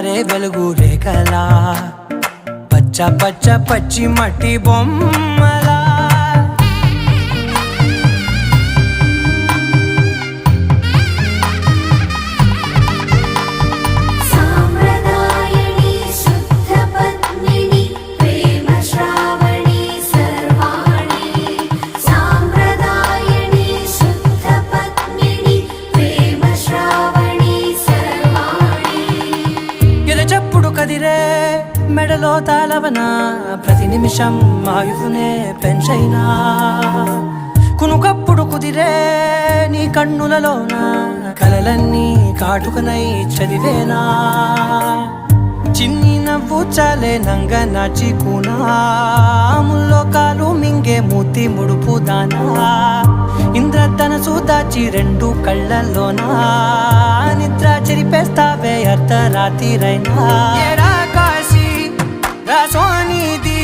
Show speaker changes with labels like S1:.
S1: పారే వెలుగు రేఖలా పచ్చ పచ్చ పచ్చి మట్టి బొమ్మలా కదిరే మెడలో తాళవన ప్రతి నిమిషం ఆయుధునే పెంచైనా కునుకప్పుడు కుదిరే నీ కన్నులలోన కలలన్నీ కాటుకనై చదివేనా చిన్ని నవ్వు చాలే నంగ నాచి కూనాముల్లో కాలు మింగే మూతి ముడుపు దానా ఇంద్రధనసు దాచి రెండు కళ్ళల్లోనా నిద్ర చెరిపేస్తావే అర్ధరాత్రిరైనా కాశీ రాసోనిది